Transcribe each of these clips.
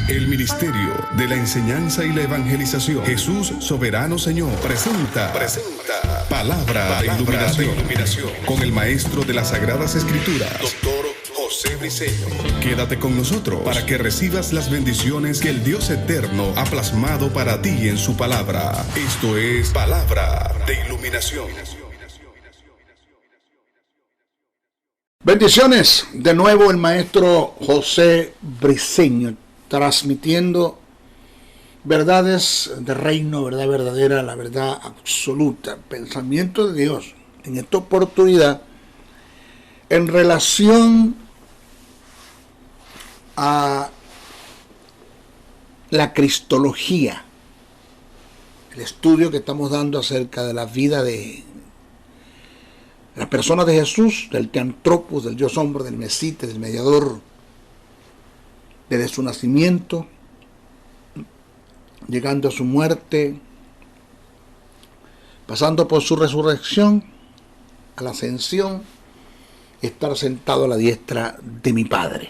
El Ministerio de la Enseñanza y la Evangelización. Jesús Soberano Señor presenta Palabra de Iluminación con el Maestro de las Sagradas Escrituras, Dr. José Briceño. Quédate con nosotros para que recibas las bendiciones que el Dios Eterno ha plasmado para ti en su palabra. Esto es Palabra de Iluminación. Bendiciones, de nuevo el maestro José Briceño, transmitiendo verdades de reino, verdad verdadera, la verdad absoluta, pensamiento de Dios, en esta oportunidad, en relación a la cristología, el estudio que estamos dando acerca de la vida de las personas de Jesús, del Teantropos, del Dios hombre, del Mesías, del mediador, desde su nacimiento, llegando a su muerte, pasando por su resurrección, a la ascensión, estar sentado a la diestra de mi Padre.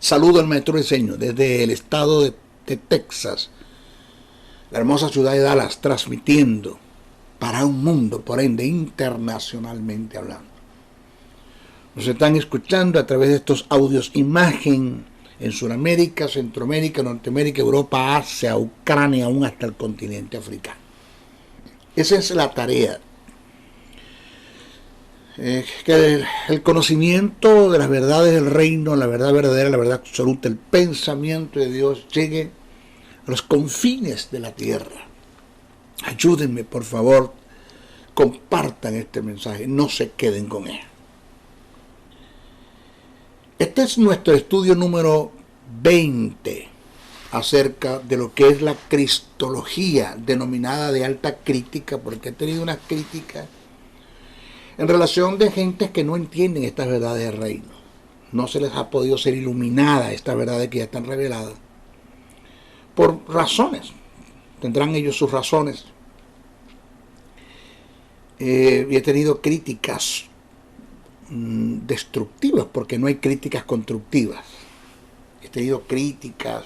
Saludo al maestro Briceño desde el estado de Texas, la hermosa ciudad de Dallas, transmitiendo para un mundo, por ende, internacionalmente hablando. Nos están escuchando a través de estos audios, imagen en Sudamérica, Centroamérica, Norteamérica, Europa, Asia, Ucrania, aún hasta el continente africano. Esa es la tarea. Que el conocimiento de las verdades del reino, la verdad verdadera, la verdad absoluta, el pensamiento de Dios llegue a los confines de la tierra. Ayúdenme, por favor, compartan este mensaje, no se queden con él. Este es nuestro estudio número 20 acerca de lo que es la cristología, denominada de alta crítica, porque he tenido una crítica en relación de gentes que no entienden estas verdades del reino. No se les ha podido ser iluminada estas verdades que ya están reveladas, por razones. Tendrán ellos sus razones. Y he tenido críticas destructivas, porque no hay críticas constructivas. He tenido críticas.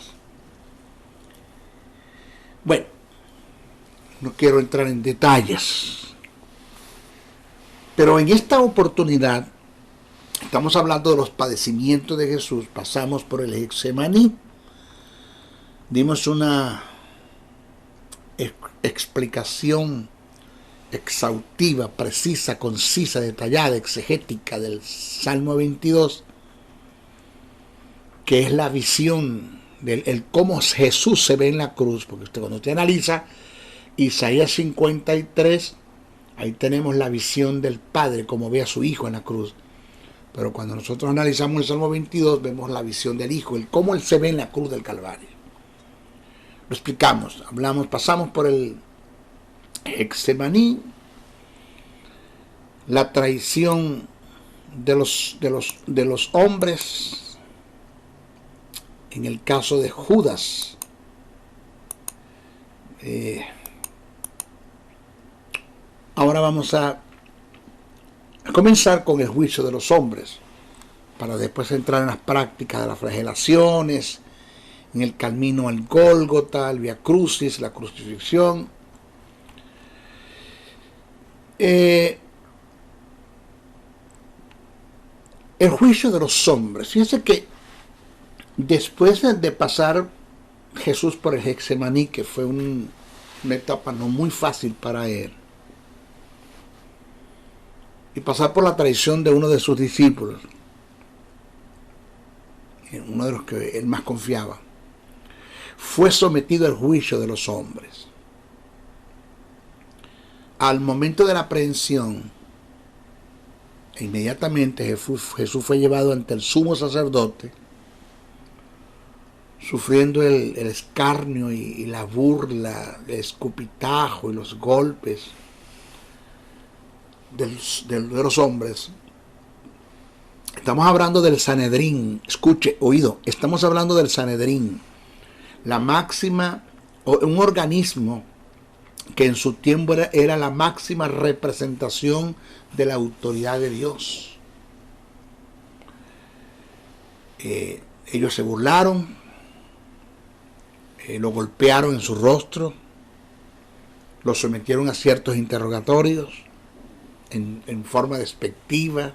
Bueno, no quiero entrar en detalles, pero en esta oportunidad estamos hablando de los padecimientos de Jesús. Pasamos por el Getsemaní, dimos una explicación exhaustiva, precisa, concisa, detallada, exegética del Salmo 22, que es la visión del cómo Jesús se ve en la cruz, porque cuando usted analiza Isaías 53, ahí tenemos la visión del Padre, como ve a su Hijo en la cruz. Pero cuando nosotros analizamos el Salmo 22, vemos la visión del Hijo, el cómo Él se ve en la cruz del Calvario. Lo explicamos, pasamos por el Getsemaní, la traición de los hombres, en el caso de Judas, ahora vamos a comenzar con el juicio de los hombres, para después entrar en las prácticas de las flagelaciones, en el camino al Gólgota, al Vía Crucis, la crucifixión. El juicio de los hombres. Fíjense que después de pasar Jesús por el Getsemaní, que fue una etapa no muy fácil para él, y pasar por la traición de uno de sus discípulos, uno de los que él más confiaba, fue sometido al juicio de los hombres. Al momento de la aprehensión, inmediatamente Jesús fue llevado ante el sumo sacerdote, sufriendo el escarnio y la burla, el escupitajo y los golpes de los hombres. Estamos hablando del Sanedrín. Escuche, oído, estamos hablando del Sanedrín, la máxima, un organismo que en su tiempo era la máxima representación de la autoridad de Dios. Ellos se burlaron, lo golpearon en su rostro, lo sometieron a ciertos interrogatorios en forma despectiva.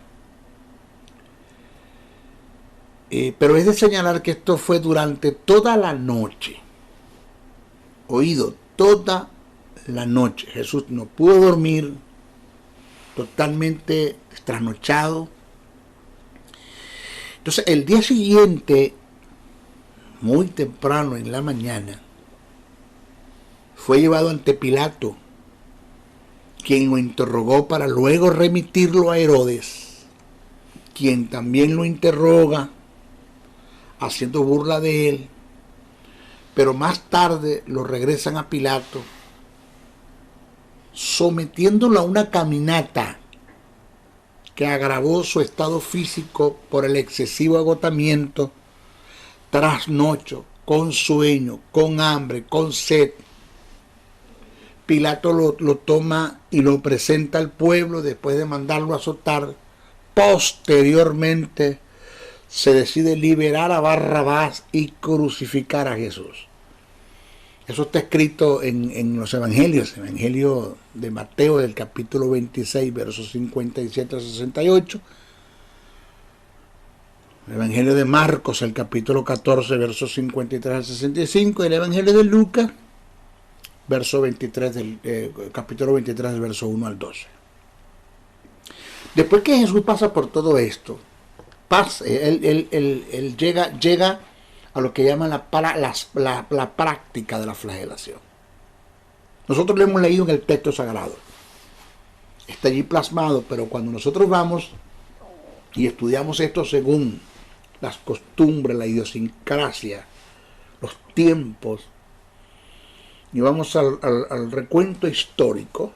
Pero es de señalar que esto fue durante toda la noche. Oído, toda la noche. Jesús no pudo dormir, totalmente trasnochado. Entonces, el día siguiente, muy temprano en la mañana, fue llevado ante Pilato, quien lo interrogó para luego remitirlo a Herodes, quien también lo interroga, haciendo burla de él, pero más tarde lo regresan a Pilato, sometiéndolo a una caminata que agravó su estado físico por el excesivo agotamiento, trasnocho, con sueño, con hambre, con sed. Pilato lo toma y lo presenta al pueblo después de mandarlo a azotar. Posteriormente se decide liberar a Barrabás y crucificar a Jesús. Eso está escrito en los evangelios. El evangelio de Mateo, del capítulo 26, versos 57 a 68. El evangelio de Marcos, el capítulo 14, versos 53 al 65. Y el evangelio de Lucas, verso 23 capítulo 23, del verso 1 al 12. Después que Jesús pasa por todo esto, él llega a lo que llaman la práctica de la flagelación. Nosotros lo hemos leído en el texto sagrado. Está allí plasmado, pero cuando nosotros vamos y estudiamos esto según las costumbres, la idiosincrasia, los tiempos, y vamos al recuento histórico,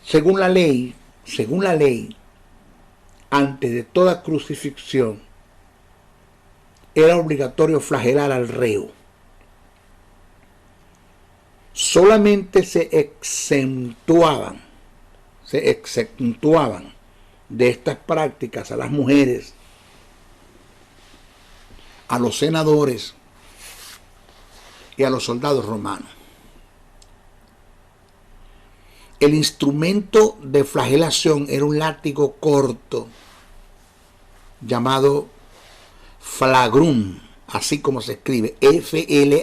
según la ley, antes de toda crucifixión, era obligatorio flagelar al reo. Solamente se exentuaban de estas prácticas a las mujeres, a los senadores y a los soldados romanos. El instrumento de flagelación era un látigo corto llamado flagrum, así como se escribe, F-L-A-G-R-U-M,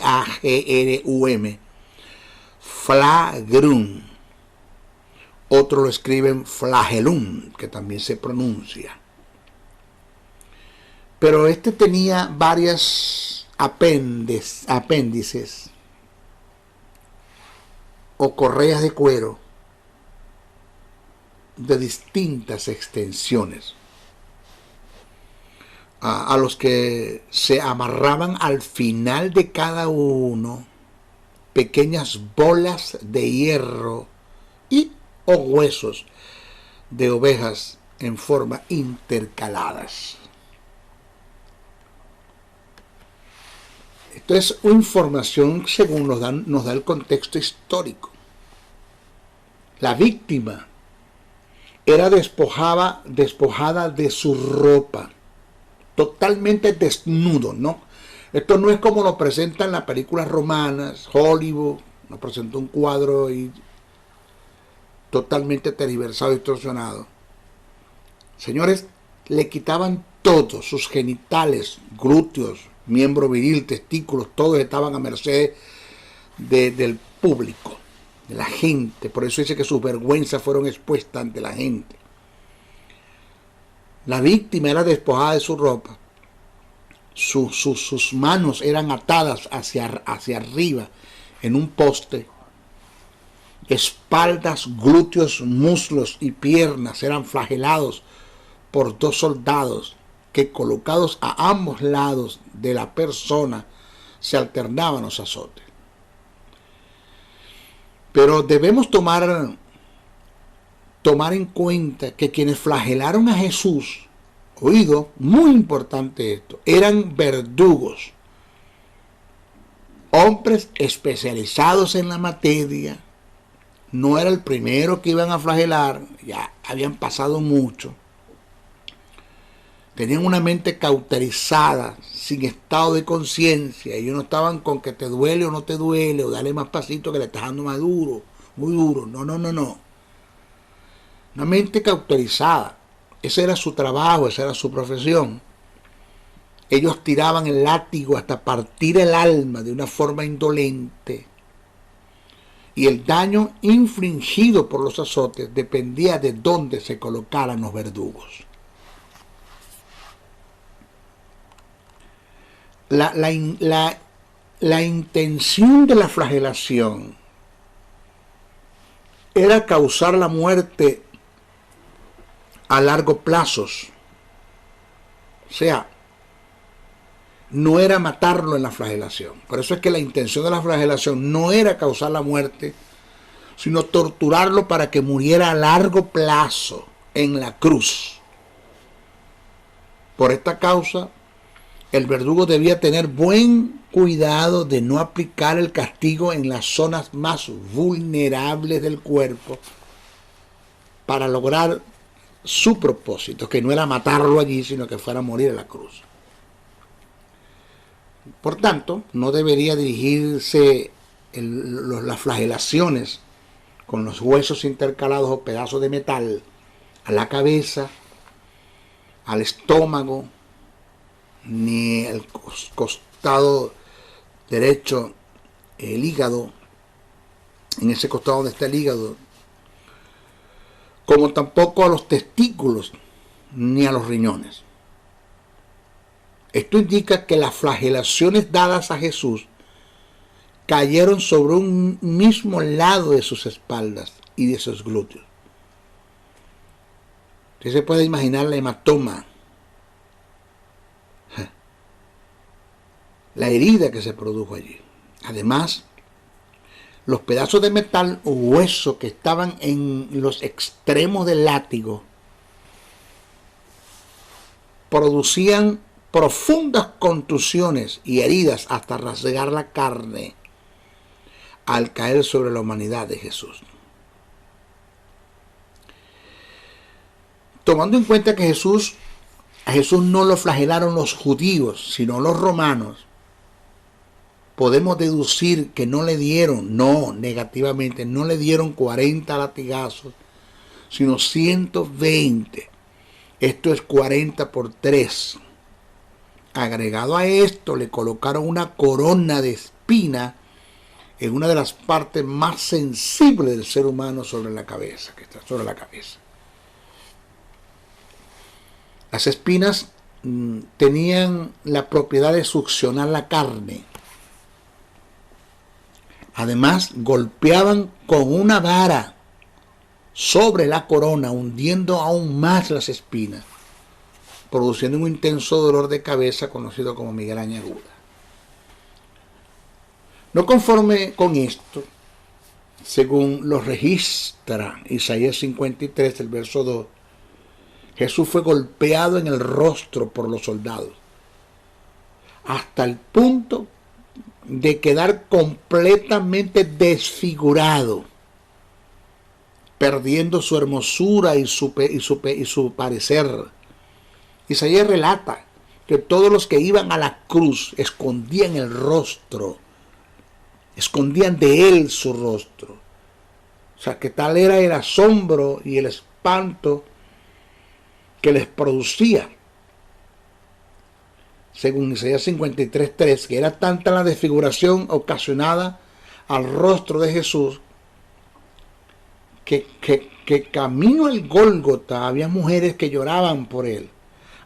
flagrum. Otros lo escriben flagellum, que también se pronuncia. Pero este tenía varias apéndices o correas de cuero de distintas extensiones, a los que se amarraban al final de cada uno pequeñas bolas de hierro o huesos de ovejas en forma intercaladas. Esto es información según nos da el contexto histórico. La víctima era despojada de su ropa, totalmente desnudo, ¿no? Esto no es como lo presentan las películas romanas. Hollywood nos presentó un cuadro y totalmente tergiversado y distorsionado. Señores, le quitaban todos sus genitales, glúteos, miembro viril, testículos, todos estaban a merced del público, de la gente. Por eso dice que sus vergüenzas fueron expuestas ante la gente. La víctima era despojada de su ropa. Sus manos eran atadas hacia arriba en un poste. Espaldas, glúteos, muslos y piernas eran flagelados por 2 soldados que, colocados a ambos lados de la persona, se alternaban los azotes. Pero debemos tomar en cuenta que quienes flagelaron a Jesús, oído, muy importante esto, eran verdugos, hombres especializados en la materia. No era el primero que iban a flagelar, ya habían pasado mucho. tenían una mente cauterizada, sin estado de conciencia. Ellos no estaban con que te duele o no te duele, o dale más pasito que le estás dando más duro, muy duro. No, no, no, no. Una mente cauterizada. Ese era su trabajo, esa era su profesión. Ellos tiraban el látigo hasta partir el alma de una forma indolente. Y el daño infligido por los azotes dependía de dónde se colocaran los verdugos. La intención de la flagelación era causar la muerte a largo plazo. O sea, no era matarlo en la flagelación. Por eso es que la intención de la flagelación no era causar la muerte, sino torturarlo para que muriera a largo plazo en la cruz. Por esta causa, el verdugo debía tener buen cuidado de no aplicar el castigo en las zonas más vulnerables del cuerpo para lograr su propósito, que no era matarlo allí, sino que fuera a morir en la cruz. Por tanto, no debería dirigirse las flagelaciones con los huesos intercalados o pedazos de metal a la cabeza, al estómago, ni al costado derecho, el hígado, en ese costado donde está el hígado, como tampoco a los testículos ni a los riñones. Esto indica que las flagelaciones dadas a Jesús cayeron sobre un mismo lado de sus espaldas y de sus glúteos. Usted se puede imaginar la hematoma, la herida que se produjo allí. Además, los pedazos de metal o hueso que estaban en los extremos del látigo producían profundas contusiones y heridas hasta rasgar la carne al caer sobre la humanidad de Jesús. Tomando en cuenta que a Jesús no lo flagelaron los judíos, sino los romanos, podemos deducir que no le dieron 40 latigazos, sino 120. Esto es 40 por 3. Agregado a esto, le colocaron una corona de espina en una de las partes más sensibles del ser humano sobre la cabeza, que está sobre la cabeza. Las espinas tenían la propiedad de succionar la carne. Además, golpeaban con una vara sobre la corona, hundiendo aún más las espinas, produciendo un intenso dolor de cabeza conocido como migraña aguda. No conforme con esto, según lo registra Isaías 53, el verso 2, Jesús fue golpeado en el rostro por los soldados, hasta el punto de quedar completamente desfigurado, perdiendo su hermosura y su parecer. Isaías relata que todos los que iban a la cruz escondían el rostro, escondían de él su rostro. O sea, que tal era el asombro y el espanto que les producía. Según Isaías 53:3, que era tanta la desfiguración ocasionada al rostro de Jesús, que camino al Gólgota había mujeres que lloraban por él,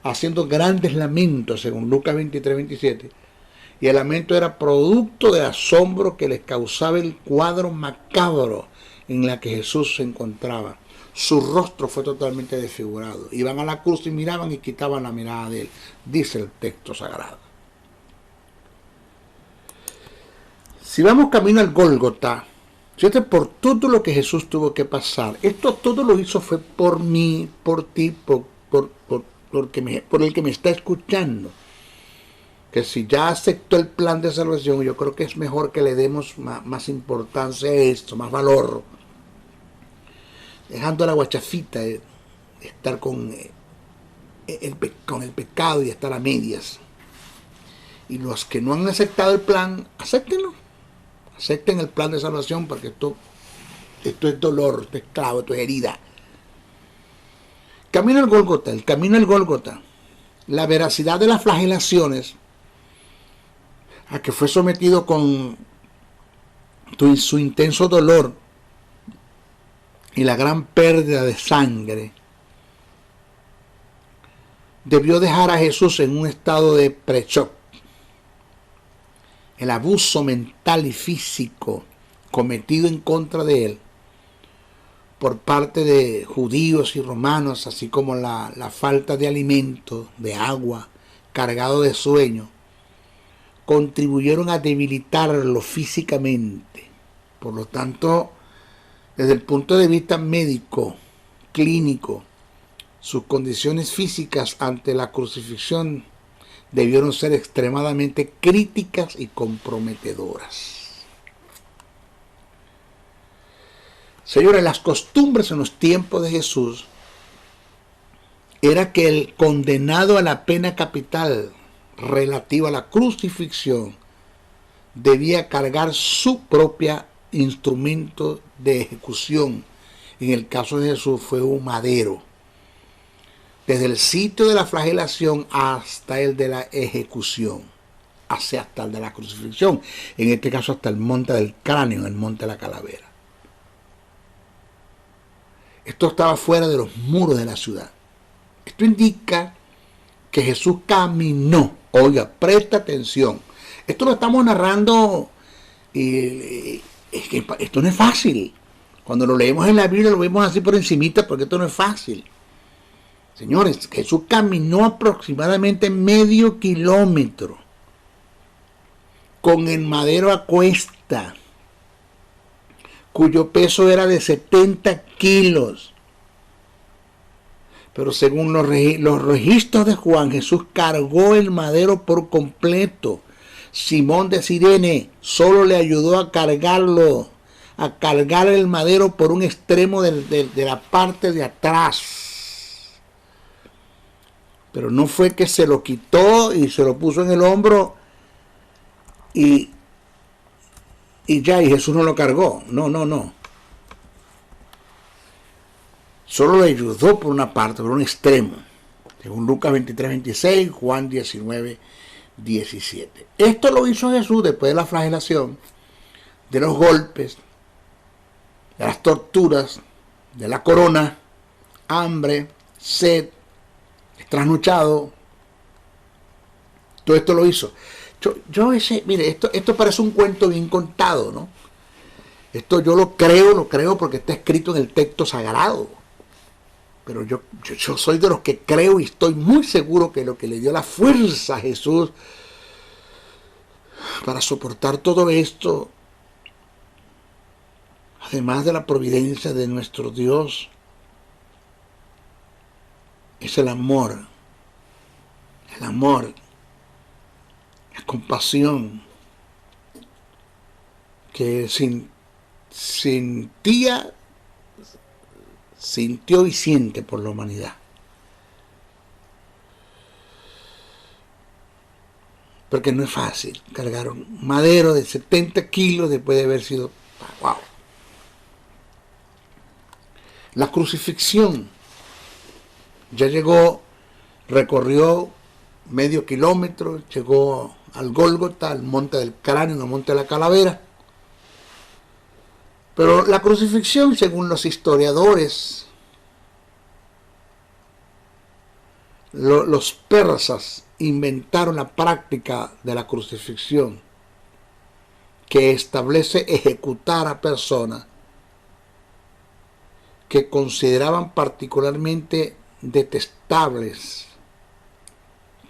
haciendo grandes lamentos, según Lucas 23:27. Y el lamento era producto del asombro que les causaba el cuadro macabro en la que Jesús se encontraba. Su rostro fue totalmente desfigurado. Iban a la cruz y miraban y quitaban la mirada de él, dice el texto sagrado. Si vamos camino al Gólgota, fíjate por todo lo que Jesús tuvo que pasar. Esto todo lo hizo fue por mí, por ti, por el que me está escuchando. Que si ya aceptó el plan de salvación, yo creo que es mejor que le demos más importancia a esto, más valor. Dejando la guachafita de estar con con el pecado y estar a medias. Y los que no han aceptado el plan, acéptenlo. Acepten el plan de salvación, porque esto es dolor, esto es clavo, esto es herida. Camino al Gólgota, el camino al Gólgota. La veracidad de las flagelaciones a que fue sometido con su intenso dolor y la gran pérdida de sangre debió dejar a Jesús en un estado de pre-shock. El abuso mental y físico cometido en contra de él por parte de judíos y romanos, así como la falta de alimento, de agua, cargado de sueño, contribuyeron a debilitarlo físicamente. Por lo tanto, desde el punto de vista médico, clínico, sus condiciones físicas ante la crucifixión debieron ser extremadamente críticas y comprometedoras. Señores, las costumbres en los tiempos de Jesús era que el condenado a la pena capital relativa a la crucifixión debía cargar su propio instrumento de ejecución. En el caso de Jesús fue un madero, desde el sitio de la flagelación hasta el de la ejecución, hasta el de la crucifixión, en este caso hasta el monte del cráneo, el monte de la calavera. Esto estaba fuera de los muros de la ciudad. Esto indica que Jesús caminó. Oiga, presta atención. Esto lo estamos narrando, es que esto no es fácil. Cuando lo leemos en la Biblia lo vemos así por encimita, porque esto no es fácil. Señores, Jesús caminó aproximadamente medio kilómetro con el madero a cuesta, cuyo peso era de 70 kilos. Pero según los registros de Juan, Jesús cargó el madero por completo. Simón de Cirene solo le ayudó a cargarlo, a cargar el madero por un extremo de la parte de atrás. Pero no fue que se lo quitó y se lo puso en el hombro y ya, y Jesús no lo cargó. No. Solo le ayudó por una parte, por un extremo. Según Lucas 23:26, Juan 19:17. Esto lo hizo Jesús después de la flagelación, de los golpes, de las torturas, de la corona, hambre, sed, trasnochado. Todo esto lo hizo. Mire, esto parece un cuento bien contado, ¿no? Esto yo lo creo porque está escrito en el texto sagrado. Pero yo soy de los que creo y estoy muy seguro que lo que le dio la fuerza a Jesús para soportar todo esto, además de la providencia de nuestro Dios, es el amor, la compasión que sintió y siente por la humanidad. Porque no es fácil cargar un madero de 70 kilos después de haber sido... ¡Wow! La crucifixión ya llegó, recorrió medio kilómetro, llegó al Gólgota, al monte del cráneo, al monte de la calavera. Pero la crucifixión, según los historiadores, los persas inventaron la práctica de la crucifixión, que establece ejecutar a personas que consideraban particularmente detestables,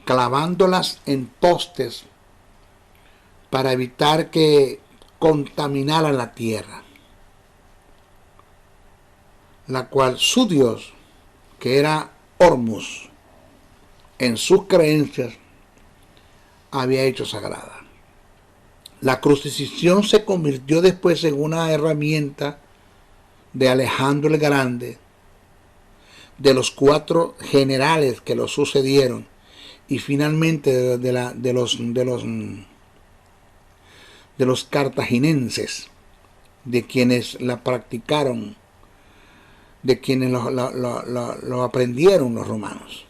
clavándolas en postes para evitar que contaminaran la tierra, la cual su dios, que era Hormuz, en sus creencias había hecho sagrada. La crucifixión se convirtió después en una herramienta de Alejandro el Grande de los 4 generales que lo sucedieron y finalmente de los cartaginenses, de quienes la practicaron, de quienes lo aprendieron los romanos.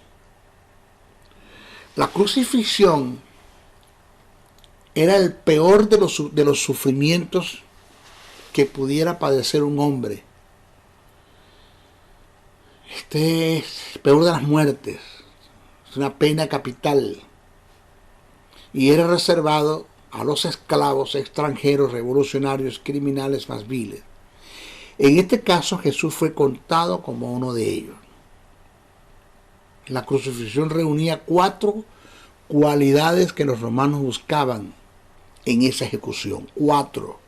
La crucifixión era el peor de los sufrimientos que pudiera padecer un hombre. Este es el peor de las muertes. Es una pena capital. Y era reservado a los esclavos extranjeros, revolucionarios, criminales más viles. En este caso, Jesús fue contado como uno de ellos. La crucifixión reunía 4 cualidades que los romanos buscaban en esa ejecución. 4.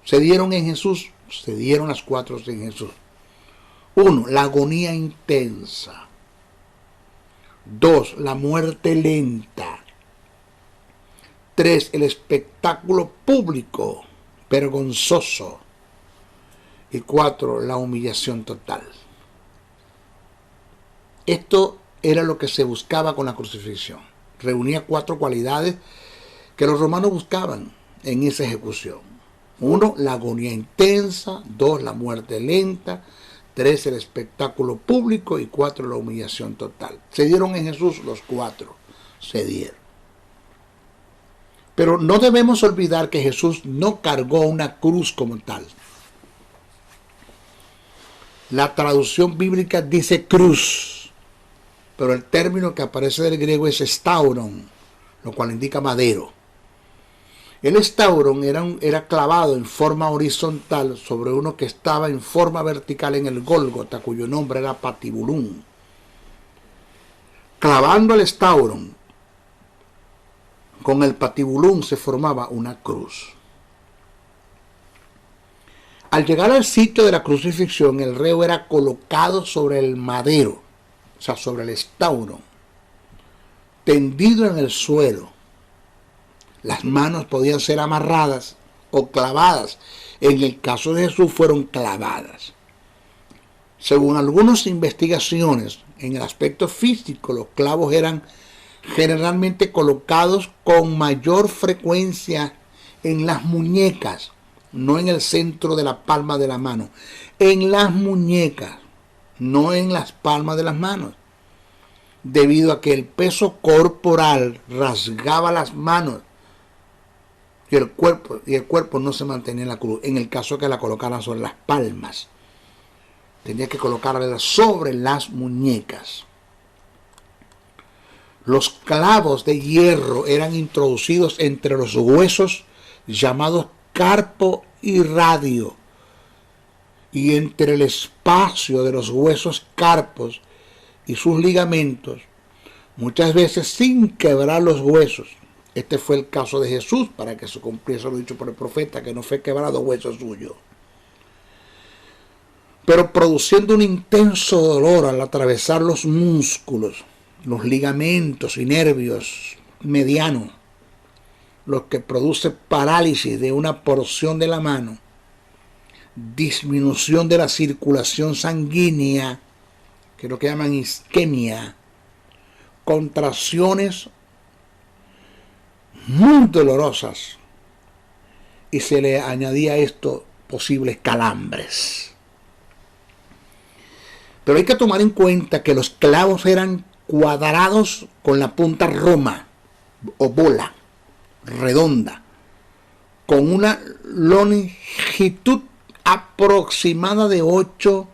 Se dieron en Jesús, se dieron las 4 en Jesús. 1. La agonía intensa. 2. La muerte lenta. 3. El espectáculo público, vergonzoso. Y 4. La humillación total. Esto era lo que se buscaba con la crucifixión. Reunía 4 cualidades que los romanos buscaban en esa ejecución. 1. La agonía intensa. 2. La muerte lenta. 3. El espectáculo público. Y 4. La humillación total. Se dieron en Jesús los 4. Se dieron. Pero no debemos olvidar que Jesús no cargó una cruz como tal. La traducción bíblica dice cruz, pero el término que aparece del griego es stauron, lo cual indica madero. El stauron era clavado en forma horizontal sobre uno que estaba en forma vertical en el Gólgota, cuyo nombre era Patibulum. Clavando el stauron con el patibulum se formaba una cruz. Al llegar al sitio de la crucifixión, el reo era colocado sobre el madero, o sea, sobre el stauron, tendido en el suelo. Las manos podían ser amarradas o clavadas. En el caso de Jesús fueron clavadas. Según algunas investigaciones, en el aspecto físico, los clavos eran generalmente colocados con mayor frecuencia en las muñecas, no en el centro de la palma de la mano, en las muñecas, no en las palmas de las manos, debido a que el peso corporal rasgaba las manos y el cuerpo no se mantenía en la cruz, en el caso que la colocaran sobre las palmas. Tenía que colocarla sobre las muñecas. Los clavos de hierro eran introducidos entre los huesos llamados carpo y radio, y entre el espacio de los huesos carpos y sus ligamentos, muchas veces sin quebrar los huesos. Este fue el caso de Jesús, para que se cumpliese lo dicho por el profeta, que no fue quebrado hueso suyo. Pero produciendo un intenso dolor al atravesar los músculos, los ligamentos y nervios medianos, lo que produce parálisis de una porción de la mano, disminución de la circulación sanguínea, que es lo que llaman isquemia, contracciones muy dolorosas, y se le añadía a esto posibles calambres. Pero hay que tomar en cuenta que los clavos eran cuadrados con la punta roma o bola redonda, con una longitud aproximada de 8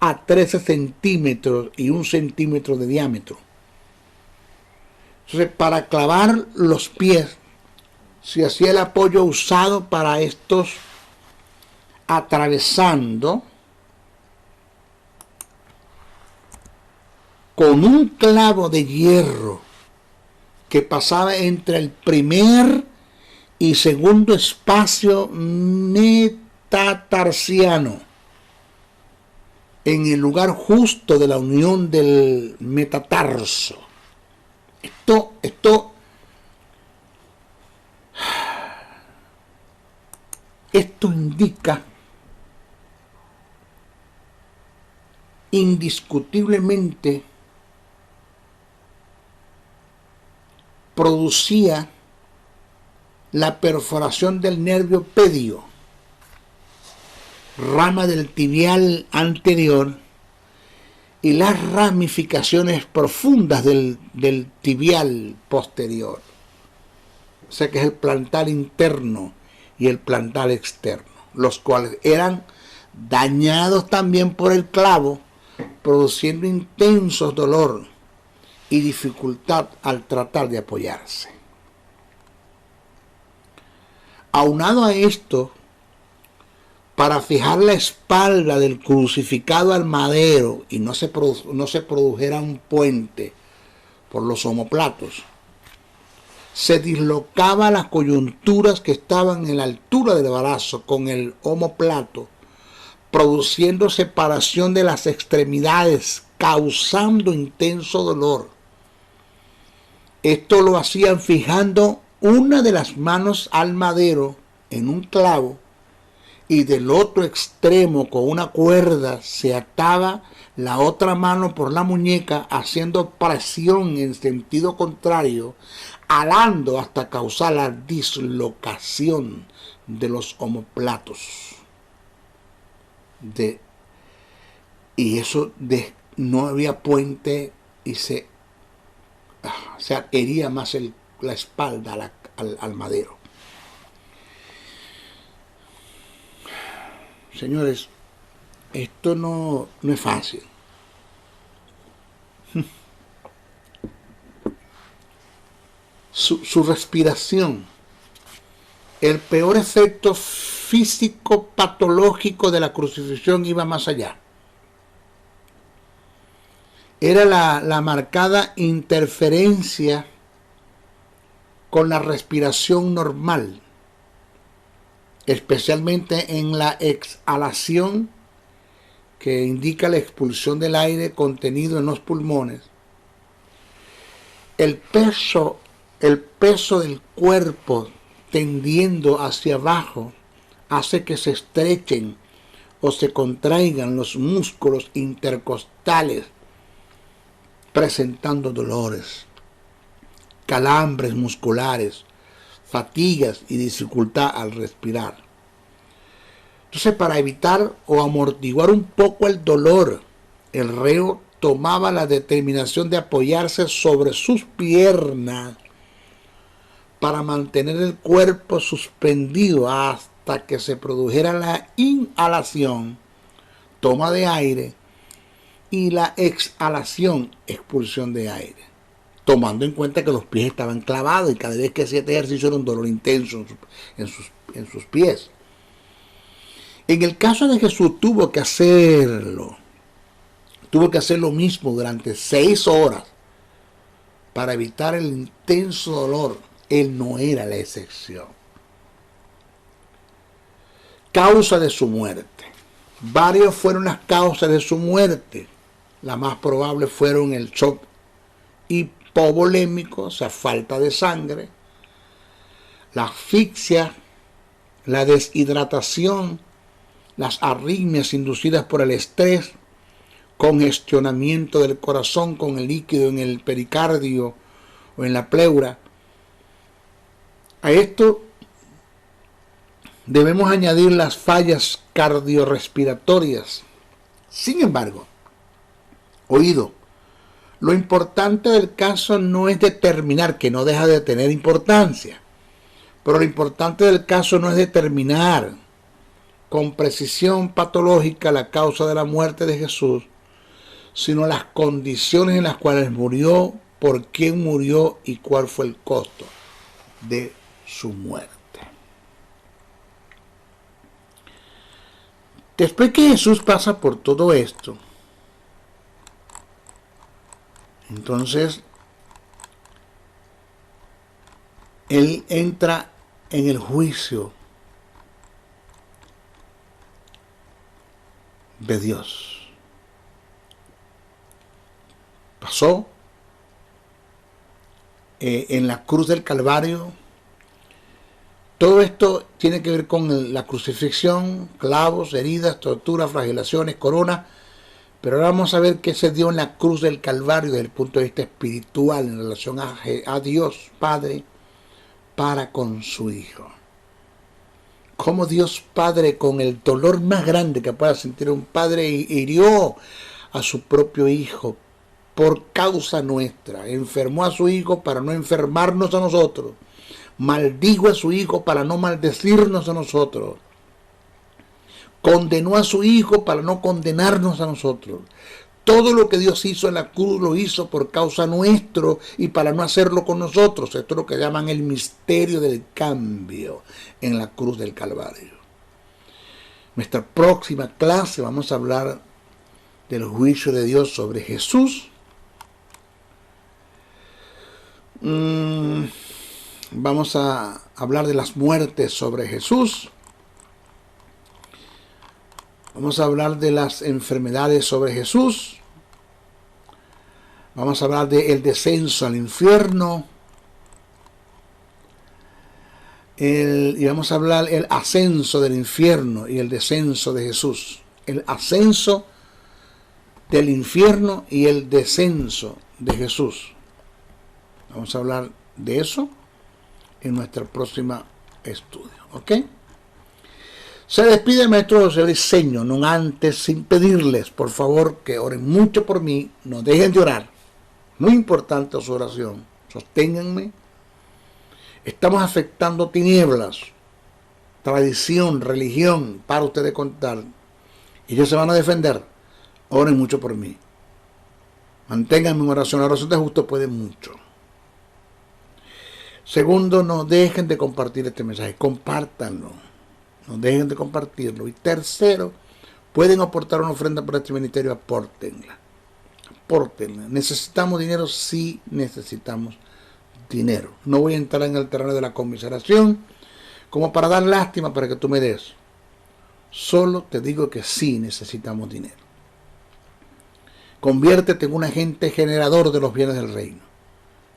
a 13 centímetros y 1 centímetro de diámetro. Entonces, para clavar los pies se hacía el apoyo usado para estos atravesando con un clavo de hierro que pasaba entre el primer y segundo espacio metatarsiano, en el lugar justo de la unión del metatarso. Esto indica indiscutiblemente producía la perforación del nervio pedio, rama del tibial anterior, y las ramificaciones profundas del tibial posterior. O sea que es el plantar interno y el plantar externo, los cuales eran dañados también por el clavo, produciendo intensos dolor y dificultad al tratar de apoyarse. Aunado a esto, para fijar la espalda del crucificado al madero y no se produjera un puente por los omóplatos, se dislocaba las coyunturas que estaban en la altura del brazo con el omóplato, produciendo separación de las extremidades, causando intenso dolor. Esto lo hacían fijando una de las manos al madero en un clavo, y del otro extremo con una cuerda se ataba la otra mano por la muñeca, haciendo presión en sentido contrario, alando hasta causar la dislocación de los omóplatos. Y eso no había puente y se hería más la espalda al madero. Señores, esto no es fácil. Su respiración, el peor efecto físico patológico de la crucifixión iba más allá. Era la marcada interferencia con la respiración normal, especialmente en la exhalación, que indica la expulsión del aire contenido en los pulmones. El peso del cuerpo tendiendo hacia abajo hace que se estrechen o se contraigan los músculos intercostales, presentando dolores, calambres musculares, fatigas y dificultad al respirar. Entonces, para evitar o amortiguar un poco el dolor, el reo tomaba la determinación de apoyarse sobre sus piernas para mantener el cuerpo suspendido hasta que se produjera la inhalación, toma de aire, y la exhalación, expulsión de aire, tomando en cuenta que los pies estaban clavados y cada vez que hacía este ejercicio era un dolor intenso en sus pies. En el caso de Jesús tuvo que hacer lo mismo durante 6 horas para evitar el intenso dolor. Él no era la excepción. Causa de su muerte. Varios fueron las causas de su muerte. Las más probables fueron el shock hipovolémico, o sea, falta de sangre, la asfixia, la deshidratación, las arritmias inducidas por el estrés, congestionamiento del corazón con el líquido en el pericardio o en la pleura. A esto debemos añadir las fallas cardiorrespiratorias. Sin embargo, oído, lo importante del caso no es determinar, que no deja de tener importancia, pero lo importante del caso no es determinar con precisión patológica la causa de la muerte de Jesús, sino las condiciones en las cuales murió, por quién murió y cuál fue el costo de su muerte. Después que Jesús pasa por todo esto, entonces Él entra en el juicio de Dios. Pasó en la cruz del Calvario. Todo esto tiene que ver con la crucifixión, clavos, heridas, torturas, flagelaciones, corona, Pero ahora vamos a ver qué se dio en la cruz del Calvario desde el punto de vista espiritual en relación a Dios Padre para con su Hijo. Cómo Dios Padre, con el dolor más grande que pueda sentir un padre, hirió a su propio Hijo por causa nuestra. Enfermó a su Hijo para no enfermarnos a nosotros. Maldijo a su Hijo para no maldecirnos a nosotros. Condenó a su Hijo para no condenarnos a nosotros. Todo lo que Dios hizo en la cruz lo hizo por causa nuestro y para no hacerlo con nosotros. Esto es lo que llaman el misterio del cambio en la cruz del Calvario. Nuestra próxima clase vamos a hablar del juicio de Dios sobre Jesús. Vamos a hablar de las muertes sobre Jesús. Vamos a hablar de las enfermedades sobre Jesús. Vamos a hablar del descenso al infierno. Y vamos a hablar del ascenso del infierno y el descenso de Jesús. El ascenso del infierno y el descenso de Jesús. Vamos a hablar de eso en nuestra próxima estudio. ¿Ok? Se despide el maestro José Briceño, no antes sin pedirles, por favor, que oren mucho por mí, no dejen de orar. Muy importante su oración, sosténganme. Estamos afectando tinieblas, tradición, religión, para ustedes contar. Ellos se van a defender. Oren mucho por mí. Manténganme en oración. La oración de justo puede mucho. Segundo, no dejen de compartir este mensaje, compártanlo. No dejen de compartirlo. Y tercero, pueden aportar una ofrenda por este ministerio, apórtenla. Apórtenla. ¿Necesitamos dinero? Sí, necesitamos dinero. No voy a entrar en el terreno de la conmiseración como para dar lástima para que tú me des. Solo te digo que sí necesitamos dinero. Conviértete en un agente generador de los bienes del reino.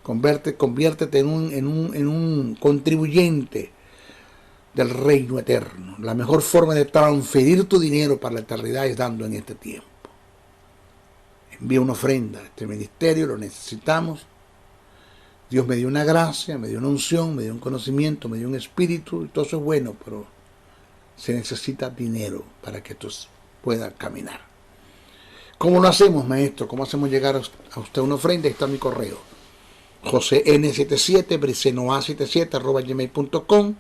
Conviértete en un contribuyente del reino eterno. La mejor forma de transferir tu dinero para la eternidad es dando en este tiempo. Envía una ofrenda a este ministerio, lo necesitamos. Dios me dio una gracia, me dio una unción, me dio un conocimiento, me dio un espíritu, y todo eso es bueno, pero se necesita dinero para que esto pueda caminar. ¿Cómo lo hacemos, maestro? ¿Cómo hacemos llegar a usted una ofrenda? Ahí está mi correo. josén77, bricenoa77@gmail.com,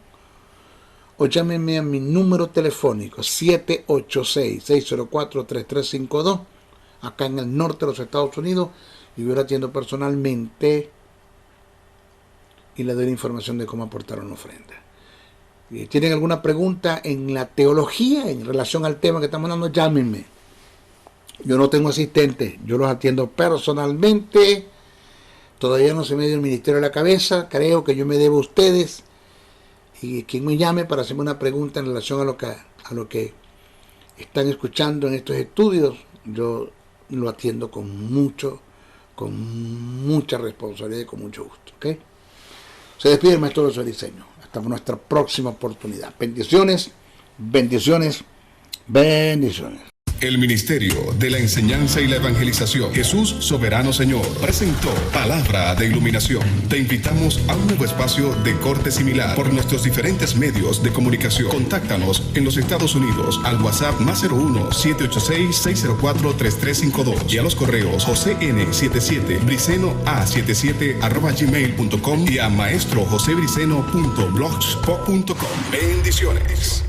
o llámeme a mi número telefónico 786-604-3352, acá en el norte de los Estados Unidos, y yo lo atiendo personalmente y le doy la información de cómo aportar una ofrenda. Si tienen alguna pregunta en la teología en relación al tema que estamos dando, llámenme. Yo no tengo asistentes, yo los atiendo personalmente. Todavía no se me dio el ministerio a la cabeza, creo que yo me debo a ustedes. Y quien me llame para hacerme una pregunta en relación a lo que están escuchando en estos estudios, yo lo atiendo con mucha responsabilidad y con mucho gusto. ¿Okay? Se despide el maestro José Briceño. Hasta nuestra próxima oportunidad. Bendiciones, bendiciones, bendiciones. El Ministerio de la Enseñanza y la Evangelización, Jesús Soberano Señor, presentó Palabra de Iluminación. Te invitamos a un nuevo espacio de corte similar por nuestros diferentes medios de comunicación. Contáctanos en los Estados Unidos al WhatsApp +01 786-604-3352 y a los correos josén77 bricenoa77@gmail.com y a maestrojosebriceno.blogspot.com. Bendiciones.